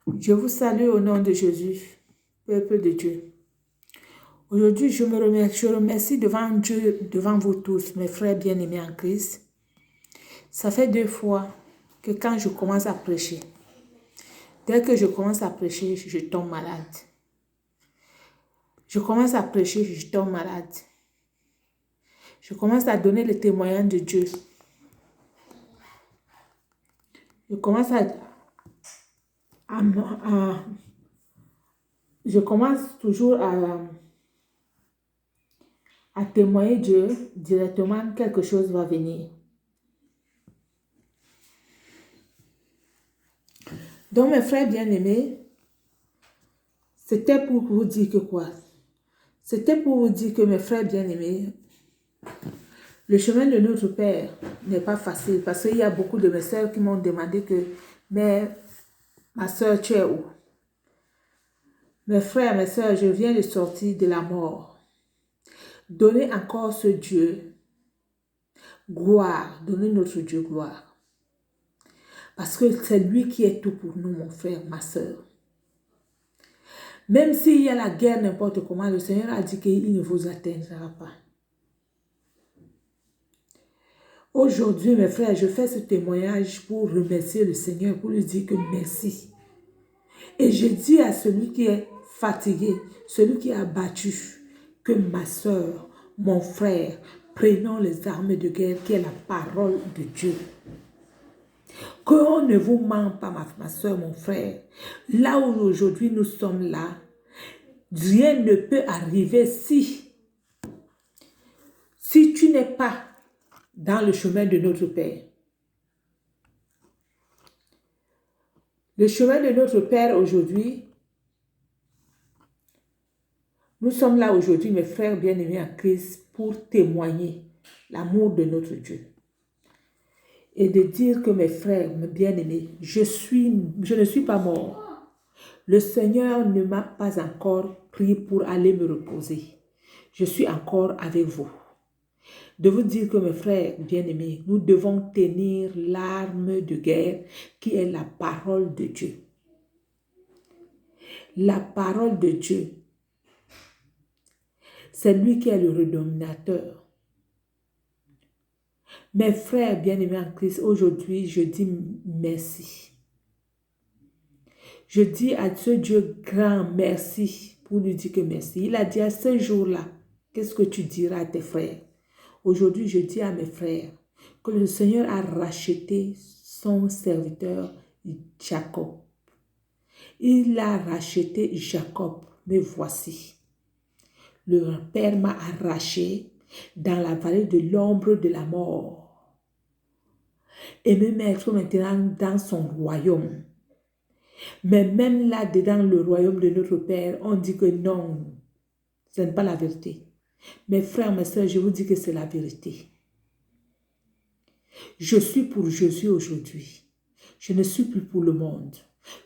Je vous salue au nom de Jésus, peuple de Dieu. Aujourd'hui, je remercie devant Dieu, devant vous tous, mes frères bien-aimés en Christ. Ça fait 2 fois que quand je commence à prêcher, dès que je commence à prêcher, je tombe malade. Je commence à prêcher, je tombe malade. Je commence à donner le témoignage de Dieu. Je commence je commence toujours à témoigner Dieu directement, quelque chose va venir. Donc, mes frères bien-aimés, c'était pour vous dire que quoi? C'était pour vous dire que mes frères bien-aimés, le chemin de notre Père n'est pas facile parce qu'il y a beaucoup de mes sœurs qui m'ont demandé que, mais ma sœur, tu es où? Mes frères, mes sœurs, je viens de sortir de la mort. Donnez encore ce Dieu gloire, donnez notre Dieu gloire. Parce que c'est lui qui est tout pour nous, mon frère, ma sœur. Même s'il y a la guerre, n'importe comment, le Seigneur a dit qu'il ne vous atteindra pas. Aujourd'hui, mes frères, je fais ce témoignage pour remercier le Seigneur, pour lui dire que merci. Et je dis à celui qui est fatigué, celui qui est abattu, que ma soeur, mon frère, prenons les armes de guerre qui est la parole de Dieu. Qu'on ne vous ment pas, ma soeur, mon frère. Là où aujourd'hui nous sommes là, rien ne peut arriver si tu n'es pas dans le chemin de notre Père. Le chemin de notre Père aujourd'hui, nous sommes là aujourd'hui, mes frères bien-aimés en Christ, pour témoigner l'amour de notre Dieu. Et de dire que mes frères, mes bien-aimés, je ne suis pas mort. Le Seigneur ne m'a pas encore pris pour aller me reposer. Je suis encore avec vous. De vous dire que mes frères bien-aimés, nous devons tenir l'arme de guerre qui est la parole de Dieu. La parole de Dieu, c'est lui qui est le redénominateur. Mes frères bien-aimés en Christ, aujourd'hui, je dis merci. Je dis à ce Dieu grand merci pour lui dire que merci. Il a dit à ce jour-là, qu'est-ce que tu diras à tes frères? Aujourd'hui, je dis à mes frères que le Seigneur a racheté son serviteur Jacob. Il a racheté Jacob, mais voici, le Père m'a arraché dans la vallée de l'ombre de la mort et me mettre maintenant dans son royaume. Mais même là-dedans, le royaume de notre Père, on dit que non, ce n'est pas la vérité. Mes frères, mes soeurs, je vous dis que c'est la vérité. Je suis pour Jésus aujourd'hui. Je ne suis plus pour le monde.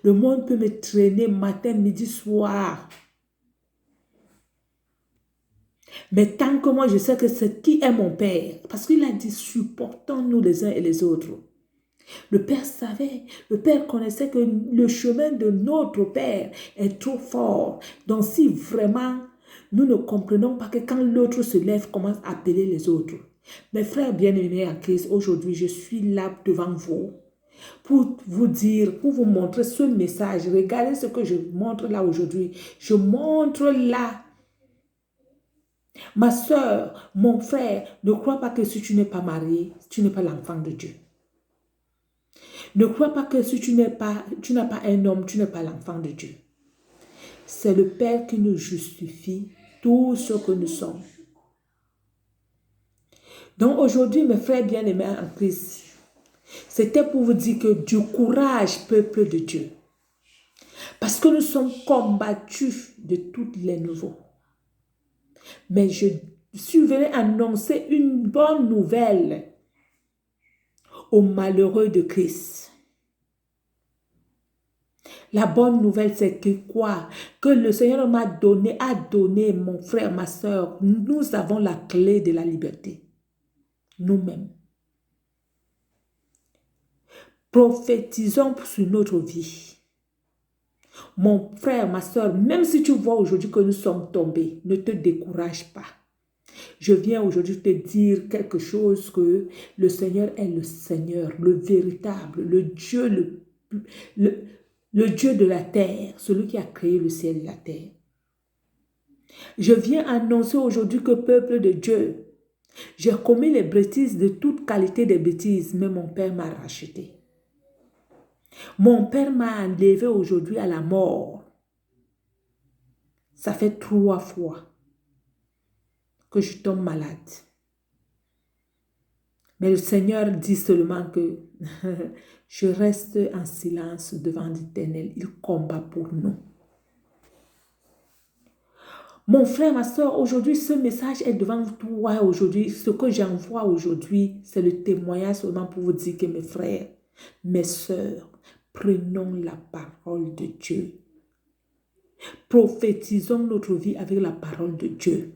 Le monde peut me traîner matin, midi, soir. Mais tant que moi, je sais que c'est qui est mon Père. Parce qu'il a dit, supportons-nous les uns et les autres. Le Père savait, le Père connaissait que le chemin de notre Père est trop fort. Donc si vraiment nous ne comprenons pas que quand l'autre se lève, commence à appeler les autres. Mes frères bien-aimés en Christ, aujourd'hui je suis là devant vous pour vous dire, pour vous montrer ce message. Regardez ce que je montre là aujourd'hui. Je montre là. Ma soeur, mon frère, ne crois pas que si tu n'es pas marié, tu n'es pas l'enfant de Dieu. Ne crois pas que si tu n'as pas un homme, tu n'es pas l'enfant de Dieu. C'est le Père qui nous justifie tout ce que nous sommes. Donc aujourd'hui, mes frères bien-aimés en Christ, c'était pour vous dire que du courage, peuple de Dieu. Parce que nous sommes combattus de toutes les nouveaux. Mais je suis venu annoncer une bonne nouvelle aux malheureux de Christ. La bonne nouvelle, c'est que quoi? Que le Seigneur a donné, mon frère, ma soeur, nous avons la clé de la liberté. Nous-mêmes. Prophétisons sur notre vie. Mon frère, ma soeur, même si tu vois aujourd'hui que nous sommes tombés, ne te décourage pas. Je viens aujourd'hui te dire quelque chose que le Seigneur est le Seigneur, le véritable, le Dieu, le, le Dieu de la terre, celui qui a créé le ciel et la terre. Je viens annoncer aujourd'hui que peuple de Dieu, j'ai commis les bêtises de toute qualité de bêtises, mais mon Père m'a racheté. Mon Père m'a enlevé aujourd'hui à la mort. Ça fait 3 fois que je tombe malade. Mais le Seigneur dit seulement que je reste en silence devant l'Éternel. Il combat pour nous. Mon frère, ma soeur, aujourd'hui, ce message est devant toi aujourd'hui. Ce que j'envoie aujourd'hui, c'est le témoignage seulement pour vous dire que mes frères, mes soeurs, prenons la parole de Dieu. Prophétisons notre vie avec la parole de Dieu.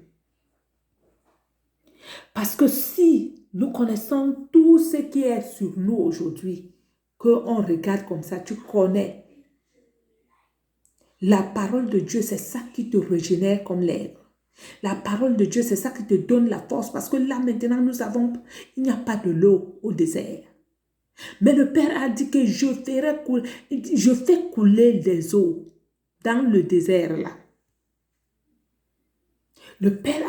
Parce que si nous connaissons tout ce qui est sur nous aujourd'hui, qu'on regarde comme ça, tu connais. La parole de Dieu, c'est ça qui te régénère comme l'herbe. La parole de Dieu, c'est ça qui te donne la force. Parce que là, maintenant, il n'y a pas de l'eau au désert. Mais le Père a dit que je fais couler les eaux dans le désert là. Le Père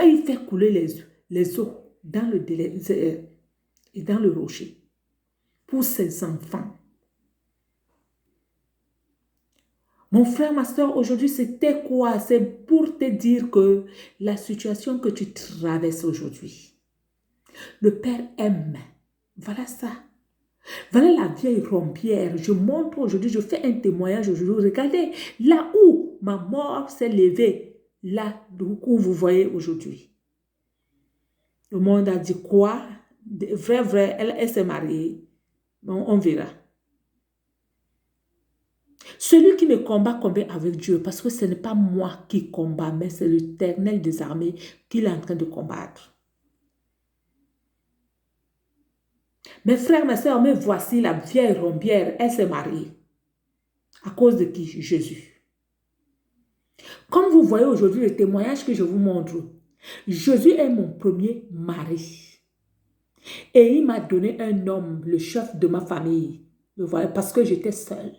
il fait couler les eaux dans le désert et dans le rocher pour ses enfants. Mon frère, ma soeur, aujourd'hui, c'était quoi? C'est pour te dire que la situation que tu traverses aujourd'hui, le Père aime. Voilà ça. Voilà la vieille rompière. Je montre aujourd'hui, je fais un témoignage aujourd'hui. Regardez, là où ma mort s'est levée, là où vous voyez aujourd'hui. Le monde a dit quoi? Vrai, elle s'est mariée. Bon, on verra. Celui qui me combat avec Dieu, parce que ce n'est pas moi qui combat, mais c'est l'Éternel des armées qu'il est en train de combattre. Mes frères, mes soeurs, mais voici la vieille rompière, elle s'est mariée. À cause de qui? Jésus. Comme vous voyez aujourd'hui le témoignage que je vous montre, Jésus est mon premier mari. Et il m'a donné un homme, le chef de ma famille. Vous voyez, parce que j'étais seule.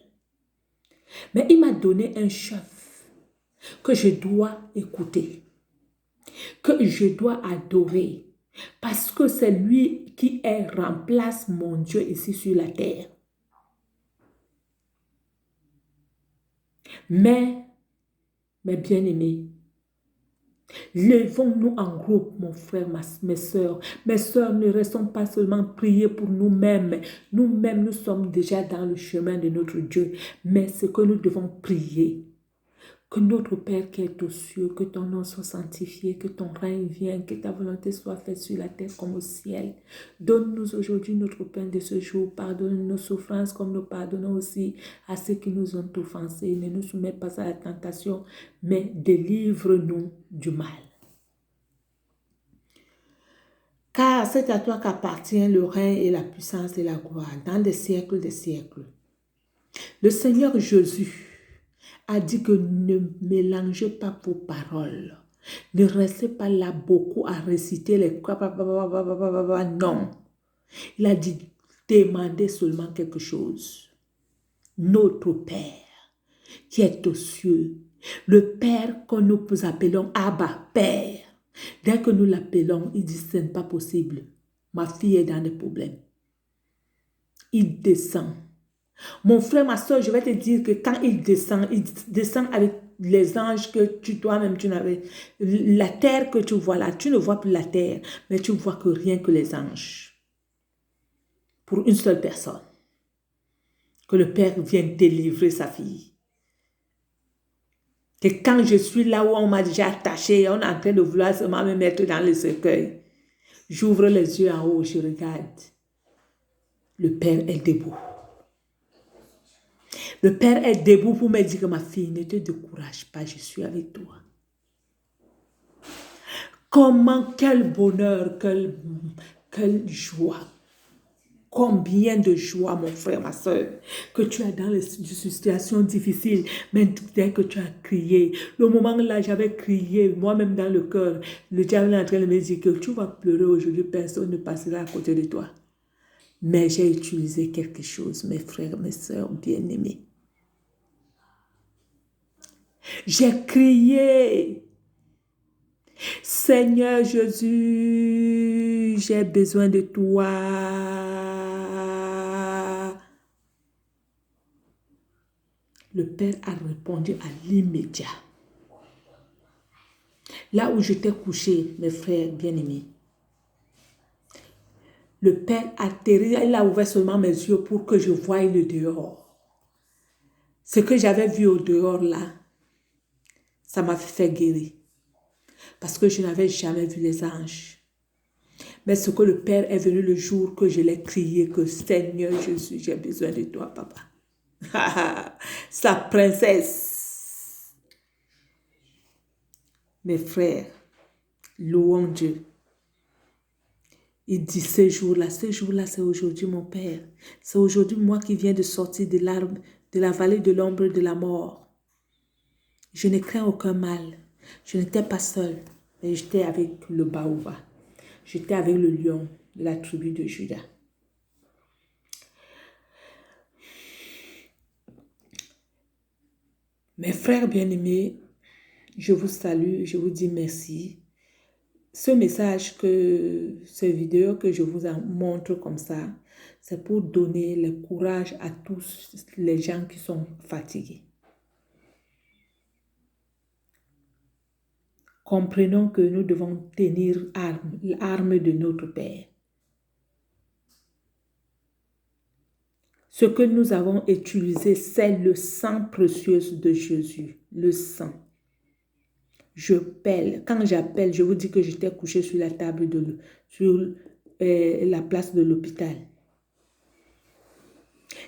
Mais il m'a donné un chef que je dois écouter, que je dois adorer, parce que c'est lui qui remplace mon Dieu ici sur la terre. Mais, mes bien-aimés, levons-nous en groupe, mon frère, mes soeurs. Mes soeurs, ne restons pas seulement prier pour nous-mêmes. Nous-mêmes, nous sommes déjà dans le chemin de notre Dieu. Mais ce que nous devons prier, que notre Père qui est aux cieux, que ton nom soit sanctifié, que ton règne vienne, que ta volonté soit faite sur la terre comme au ciel. Donne-nous aujourd'hui notre pain de ce jour. Pardonne nos souffrances comme nous pardonnons aussi à ceux qui nous ont offensés. Ne nous soumets pas à la tentation, mais délivre-nous du mal. Car c'est à toi qu'appartient le règne et la puissance et la gloire dans des siècles des siècles. Le Seigneur Jésus a dit que ne mélangez pas vos paroles. Ne restez pas là beaucoup à réciter les... Non. Il a dit, demandez seulement quelque chose. Notre Père qui est aux cieux, le Père que nous appelons Abba, Père. Dès que nous l'appelons, il dit, ce n'est pas possible. Ma fille est dans des problèmes. Il descend. Mon frère, ma soeur, je vais te dire que quand il descend avec les anges que toi-même tu n'avais. La terre que tu vois là, tu ne vois plus la terre, mais tu vois que rien que les anges. Pour une seule personne. Que le Père vienne délivrer sa fille. Que quand je suis là où on m'a déjà attaché, on est en train de vouloir seulement me mettre dans le cercueil. J'ouvre les yeux en haut, je regarde. Le Père est debout. Le Père est debout pour me dire que ma fille, ne te décourage pas, je suis avec toi. Comment, quel bonheur, quelle joie. combien de joie, mon frère, ma soeur, que tu as dans les situations difficiles, mais dès que tu as crié, le moment là, j'avais crié, moi-même dans le cœur, le diable est en train de me dire que tu vas pleurer aujourd'hui, personne ne passera à côté de toi. Mais j'ai utilisé quelque chose, mes frères, mes soeurs bien-aimés. J'ai crié, Seigneur Jésus, j'ai besoin de toi. Le Père a répondu à l'immédiat. Là où j'étais couché, mes frères bien-aimés, le Père a atterri, il a ouvert seulement mes yeux pour que je voie le dehors. Ce que j'avais vu au dehors là, ça m'a fait guérir. Parce que je n'avais jamais vu les anges. Mais ce que le Père est venu le jour que je l'ai crié, que Seigneur Jésus, j'ai besoin de toi, papa. Sa princesse. Mes frères, louons Dieu. Il dit ce jour-là, c'est aujourd'hui mon Père. C'est aujourd'hui moi qui viens de sortir de la vallée de l'ombre de la mort. Je ne crains aucun mal. Je n'étais pas seule, mais j'étais avec le baobab. J'étais avec le lion de la tribu de Juda. Mes frères bien-aimés, je vous salue, je vous dis merci. Ce message, cette vidéo que je vous montre comme ça, c'est pour donner le courage à tous les gens qui sont fatigués. Comprenons que nous devons tenir l'arme de notre Père. Ce que nous avons utilisé, c'est le sang précieux de Jésus, le sang. Quand j'appelle, je vous dis que j'étais couché sur la table, sur la place de l'hôpital.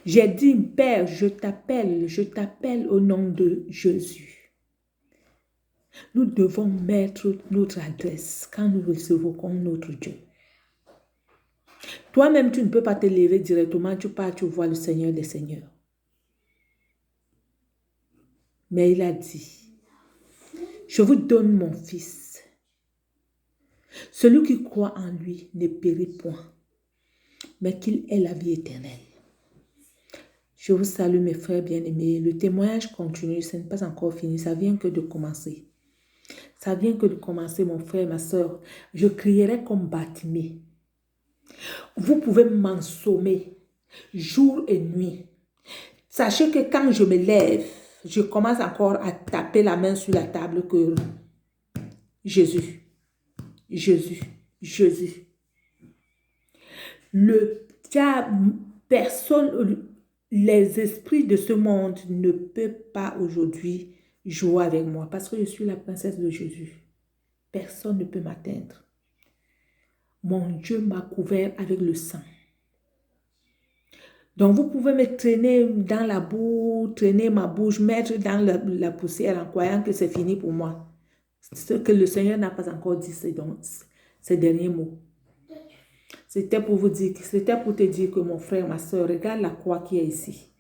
J'ai dit, Père, je t'appelle au nom de Jésus. Nous devons mettre notre adresse quand nous recevons notre Dieu. Toi-même, tu ne peux pas te lever directement, tu pars, tu vois le Seigneur des Seigneurs. Mais il a dit, je vous donne mon fils. Celui qui croit en lui ne périt point, mais qu'il ait la vie éternelle. Je vous salue mes frères bien-aimés. Le témoignage continue, ce n'est pas encore fini, ça vient que de commencer. Ça vient que de commencer, mon frère, ma soeur. Je crierai comme Bartimée. Vous pouvez m'ensommer jour et nuit. Sachez que quand je me lève, je commence encore à taper la main sur la table que Jésus, Jésus, Jésus. Les esprits de ce monde ne peuvent pas aujourd'hui jouer avec moi parce que je suis la princesse de Jésus. Personne ne peut m'atteindre. Mon Dieu m'a couvert avec le sang. Donc, vous pouvez me traîner dans la boue, traîner ma bouche, mettre dans la poussière en croyant que c'est fini pour moi. Ce que le Seigneur n'a pas encore dit, c'est donc ces derniers mots. C'était pour te dire que mon frère, ma soeur, regarde la croix qui est ici.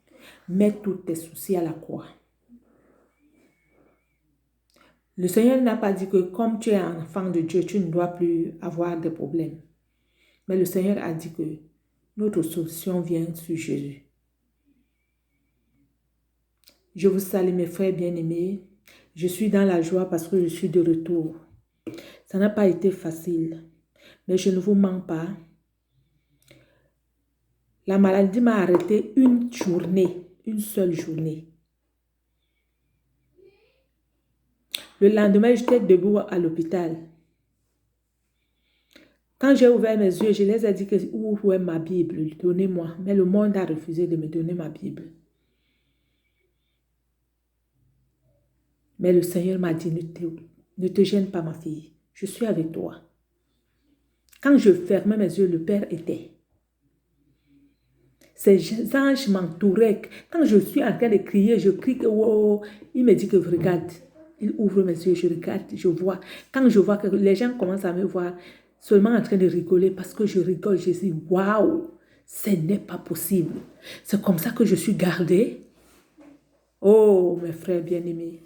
Mets tous tes soucis à la croix. Le Seigneur n'a pas dit que comme tu es un enfant de Dieu, tu ne dois plus avoir de problèmes. Mais le Seigneur a dit que notre solution vient sur Jésus. Je vous salue mes frères bien-aimés. Je suis dans la joie parce que je suis de retour. Ça n'a pas été facile. Mais je ne vous mens pas. La maladie m'a arrêté une seule journée. Le lendemain, j'étais debout à l'hôpital. Quand j'ai ouvert mes yeux, je les ai dit que où est ma Bible, donnez-moi. Mais le monde a refusé de me donner ma Bible. Mais le Seigneur m'a dit, ne te gêne pas ma fille, je suis avec toi. Quand je fermais mes yeux, le Père était. Ces anges m'entouraient. Quand je suis en train de crier, je crie que oh, il me dit que regarde. Il ouvre mes yeux, je regarde, je vois. Quand je vois que les gens commencent à me voir seulement en train de rigoler parce que je rigole, je dis waouh, Ce n'est pas possible. C'est comme ça que je suis gardée. Oh, mes frères bien-aimés.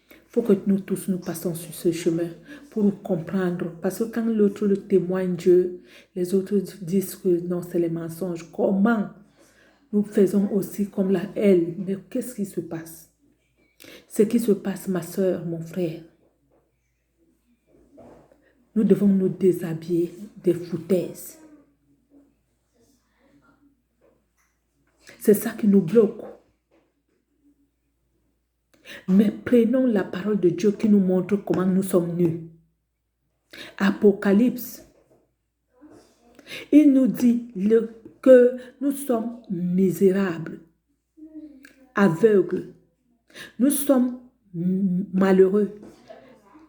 Il faut que nous tous nous passons sur ce chemin pour comprendre. Parce que quand l'autre le témoigne Dieu, les autres disent que non, c'est les mensonges. Comment nous faisons aussi comme la elle? Mais qu'est-ce qui se passe? Ce qui se passe, ma soeur, mon frère, nous devons nous déshabiller des foutaises. C'est ça qui nous bloque. Mais prenons la parole de Dieu qui nous montre comment nous sommes nus. Apocalypse, il nous dit que nous sommes misérables, aveugles. Nous sommes malheureux,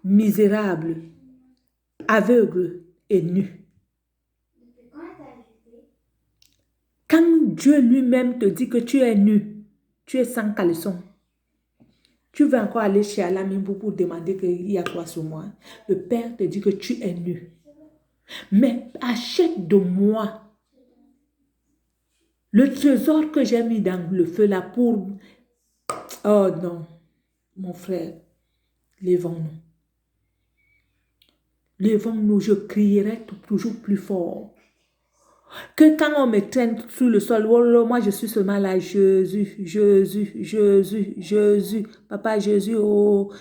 misérables, aveugles et nus. Quand Dieu lui-même te dit que tu es nu, tu es sans caleçon, tu vas encore aller chez Alamimbo pour demander qu'il y a quoi sur moi. Le Père te dit que tu es nu. Mais achète de moi le trésor que j'ai mis dans le feu là pour... Oh non, mon frère, lèvons-nous. Lèvons-nous, je crierai toujours plus fort. Que quand on me traîne sur le sol, oh, moi je suis seulement là, Jésus, Jésus, Jésus, Jésus, Papa Jésus, oh,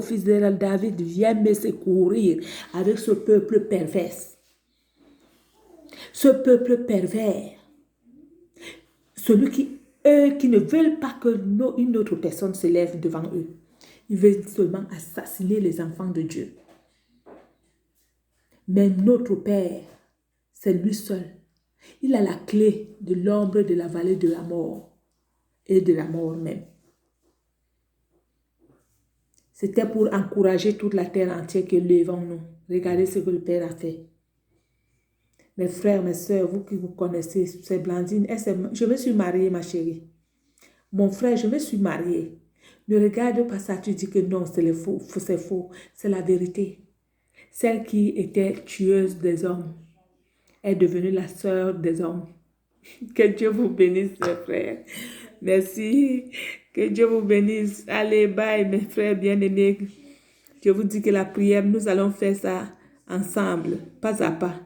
fils de David, viens me secourir avec ce peuple pervers. Ce peuple pervers, celui qui ne veulent pas que une autre personne se lève devant eux. Ils veulent seulement assassiner les enfants de Dieu. Mais notre Père, c'est lui seul. Il a la clé de l'ombre de la vallée de la mort et de la mort même. C'était pour encourager toute la terre entière que levons-nous. Regardez ce que le Père a fait. Mes frères, mes soeurs, vous qui vous connaissez, c'est Blandine. Je me suis mariée, ma chérie. Mon frère, je me suis mariée. Ne regarde pas ça, tu dis que non, c'est faux, c'est faux. C'est la vérité. Celle qui était tueuse des hommes est devenue la sœur des hommes. Que Dieu vous bénisse, mes frères. Merci. Que Dieu vous bénisse. Allez, bye, mes frères bien-aimés. Je vous dis que la prière, nous allons faire ça ensemble, pas à pas.